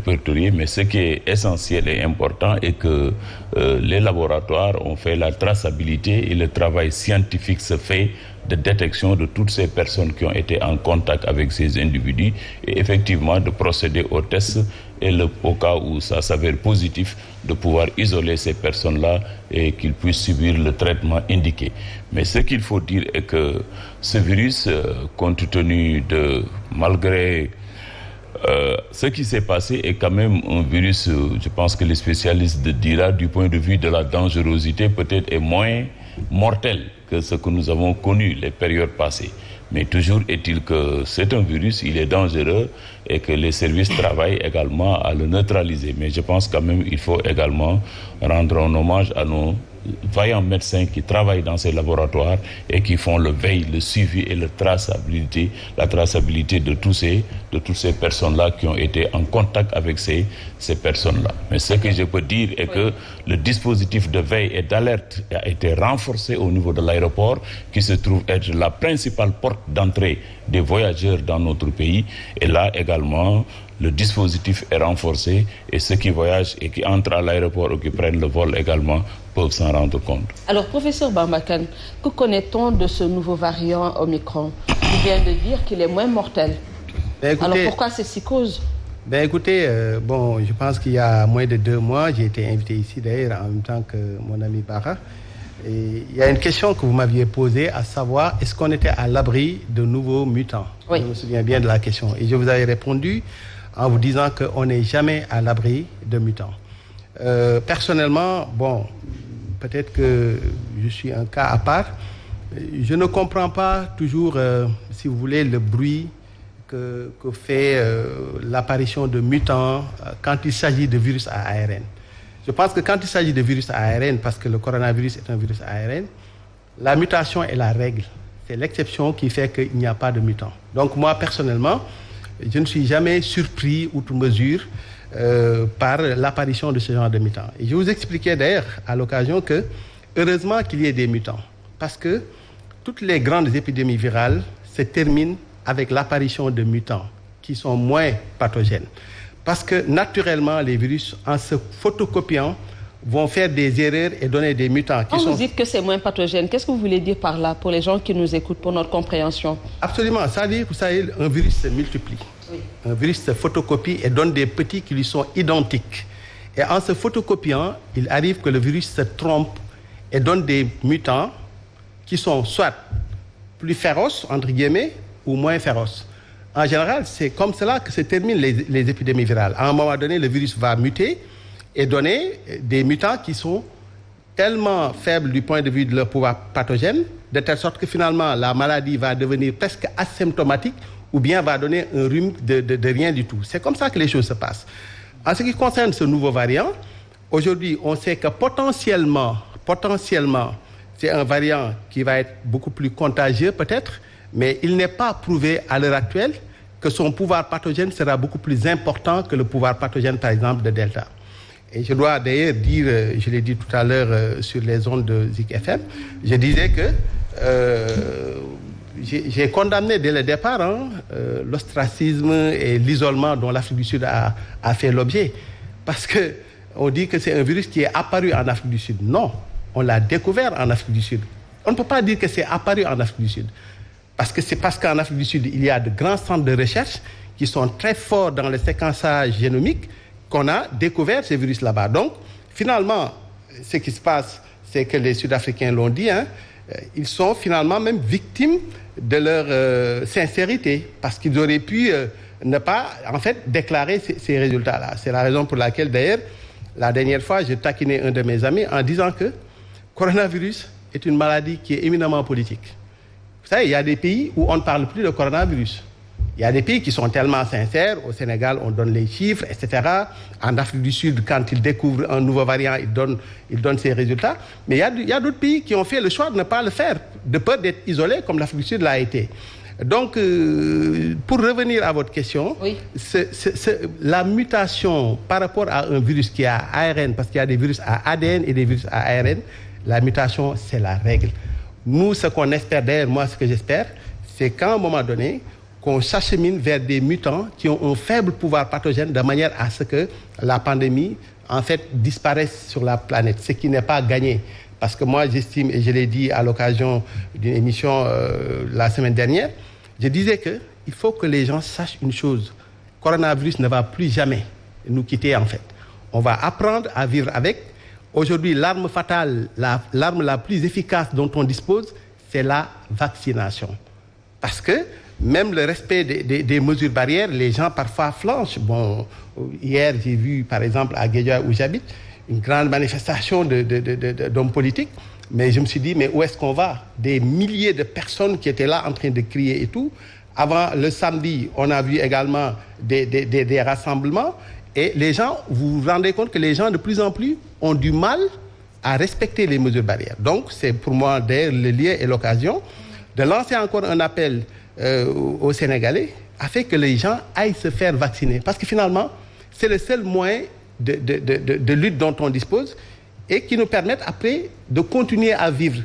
répertorier, mais ce qui est essentiel et important est que les laboratoires ont fait la traçabilité et le travail scientifique se fait de détection de toutes ces personnes qui ont été en contact avec ces individus et effectivement de procéder aux tests et au cas où ça s'avère positif, de pouvoir isoler ces personnes-là et qu'ils puissent subir le traitement indiqué. Mais ce qu'il faut dire est que ce virus, compte tenu de, malgré ce qui s'est passé, est quand même un virus, je pense que les spécialistes diront, du point de vue de la dangerosité, peut-être est moins mortel que ce que nous avons connu les périodes passées. Mais toujours est-il que c'est un virus, il est dangereux et que les services travaillent également à le neutraliser. Mais je pense quand même qu'il faut également rendre un hommage à nos vaillants médecins qui travaillent dans ces laboratoires et qui font le veille, le suivi et la traçabilité de toutes ces personnes-là qui ont été en contact avec ces personnes-là. Mais ce que je peux dire est que le dispositif de veille et d'alerte a été renforcé au niveau de l'aéroport, qui se trouve être la principale porte d'entrée des voyageurs dans notre pays. Et là également, le dispositif est renforcé et ceux qui voyagent et qui entrent à l'aéroport ou qui prennent le vol également peuvent s'en rendre compte. Alors, professeur Bamba Kane, que connaît-on de ce nouveau variant Omicron? Il vient de dire qu'il est moins mortel. Écoutez, alors pourquoi ces psychoses? Écoutez, je pense qu'il y a moins de 2 mois, j'ai été invité ici d'ailleurs en même temps que mon ami Bara. Et il y a une question que vous m'aviez posée, à savoir, est-ce qu'on était à l'abri de nouveaux mutants? Oui. Je me souviens bien de la question. Et je vous avais répondu en vous disant qu'on n'est jamais à l'abri de mutants. Personnellement, peut-être que je suis un cas à part. Je ne comprends pas toujours, si vous voulez, le bruit que fait l'apparition de mutants quand il s'agit de virus à ARN. Je pense que quand il s'agit de virus à ARN, parce que le coronavirus est un virus à ARN, la mutation est la règle. C'est l'exception qui fait qu'il n'y a pas de mutant. Donc moi, personnellement, je ne suis jamais surpris, outre mesure, par l'apparition de ce genre de mutants. Et je vous expliquais d'ailleurs à l'occasion que, heureusement qu'il y ait des mutants, parce que toutes les grandes épidémies virales se terminent avec l'apparition de mutants qui sont moins pathogènes. Parce que naturellement, les virus, en se photocopiant, vont faire des erreurs et donner des mutants qui Quand sont... vous dites que c'est moins pathogène, qu'est-ce que vous voulez dire par là, pour les gens qui nous écoutent, pour notre compréhension? Absolument. Ça veut dire que, vous savez, un virus se multiplie. Oui. Un virus se photocopie et donne des petits qui lui sont identiques. Et en se photocopiant, il arrive que le virus se trompe et donne des mutants qui sont soit plus féroces, entre guillemets, ou moins féroces. En général, c'est comme cela que se terminent les épidémies virales. À un moment donné, le virus va muter et donner des mutants qui sont tellement faibles du point de vue de leur pouvoir pathogène, de telle sorte que finalement, la maladie va devenir presque asymptomatique ou bien va donner un rhume de rien du tout. C'est comme ça que les choses se passent. En ce qui concerne ce nouveau variant, aujourd'hui, on sait que potentiellement, c'est un variant qui va être beaucoup plus contagieux peut-être, mais il n'est pas prouvé à l'heure actuelle que son pouvoir pathogène sera beaucoup plus important que le pouvoir pathogène, par exemple, de Delta. Et je dois d'ailleurs dire, je l'ai dit tout à l'heure sur les ondes de Zik FM, je disais que j'ai condamné dès le départ l'ostracisme et l'isolement dont l'Afrique du Sud a fait l'objet. Parce qu'on dit que c'est un virus qui est apparu en Afrique du Sud. Non, on l'a découvert en Afrique du Sud. On ne peut pas dire que c'est apparu en Afrique du Sud. Parce que c'est parce qu'en Afrique du Sud, il y a de grands centres de recherche qui sont très forts dans le séquençage génomique qu'on a découvert ces virus là-bas. Donc, finalement, ce qui se passe, c'est que les Sud-Africains l'ont dit, ils sont finalement même victimes de leur sincérité, parce qu'ils auraient pu ne pas, en fait, déclarer ces résultats-là. C'est la raison pour laquelle, d'ailleurs, la dernière fois, je taquinais un de mes amis en disant que le coronavirus est une maladie qui est éminemment politique. Vous savez, il y a des pays où on ne parle plus de coronavirus. Il y a des pays qui sont tellement sincères. Au Sénégal, on donne les chiffres, etc. En Afrique du Sud, quand ils découvrent un nouveau variant, ils donnent ses résultats. Mais il y a d'autres pays qui ont fait le choix de ne pas le faire, de peur d'être isolés, comme l'Afrique du Sud l'a été. Donc, pour revenir à votre question, oui. La mutation par rapport à un virus qui a ARN, parce qu'il y a des virus à ADN et des virus à ARN, la mutation, c'est la règle. Nous, ce qu'on espère, d'ailleurs, moi, ce que j'espère, c'est qu'à un moment donné, qu'on s'achemine vers des mutants qui ont un faible pouvoir pathogène de manière à ce que la pandémie, en fait, disparaisse sur la planète, ce qui n'est pas gagné. Parce que moi, j'estime, et je l'ai dit à l'occasion d'une émission la semaine dernière, je disais qu'il faut que les gens sachent une chose. Le coronavirus ne va plus jamais nous quitter, en fait. On va apprendre à vivre avec. Aujourd'hui, l'arme fatale, l'arme la plus efficace dont on dispose, c'est la vaccination. Parce que même le respect des mesures barrières, les gens parfois flanchent. Bon, hier, j'ai vu, par exemple, à Guédiawaye où j'habite, une grande manifestation d'hommes politiques. Mais je me suis dit, mais où est-ce qu'on va? Des milliers de personnes qui étaient là en train de crier et tout. Avant, le samedi, on a vu également des rassemblements. Et les gens, vous vous rendez compte que les gens, de plus en plus, ont du mal à respecter les mesures barrières. Donc, c'est pour moi, d'ailleurs, le lieu et l'occasion de lancer encore un appel aux Sénégalais afin que les gens aillent se faire vacciner. Parce que finalement, c'est le seul moyen de lutte dont on dispose et qui nous permettent après de continuer à vivre.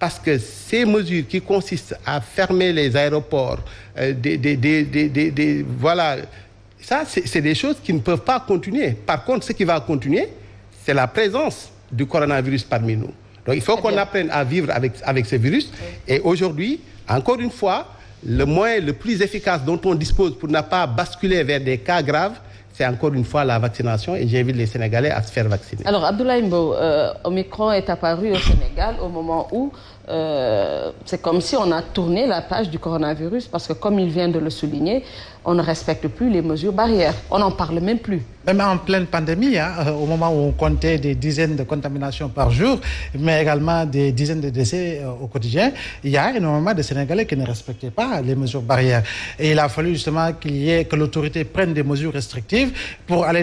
Parce que ces mesures qui consistent à fermer les aéroports, voilà, ça c'est des choses qui ne peuvent pas continuer. Par contre, ce qui va continuer, c'est la présence du coronavirus parmi nous. Donc il faut qu'on apprenne à vivre avec ce virus. Et aujourd'hui, encore une fois, le moyen le plus efficace dont on dispose pour ne pas basculer vers des cas graves, c'est encore une fois la vaccination et j'invite les Sénégalais à se faire vacciner. Alors Abdoulaye Mbow, Omicron est apparu au Sénégal au moment où c'est comme si on a tourné la page du coronavirus parce que comme il vient de le souligner, on ne respecte plus les mesures barrières. On n'en parle même plus. Même en pleine pandémie, au moment où on comptait des dizaines de contaminations par jour, mais également des dizaines de décès au quotidien, il y a énormément de Sénégalais qui ne respectaient pas les mesures barrières. Et il a fallu justement que l'autorité prenne des mesures restrictives pour aller dans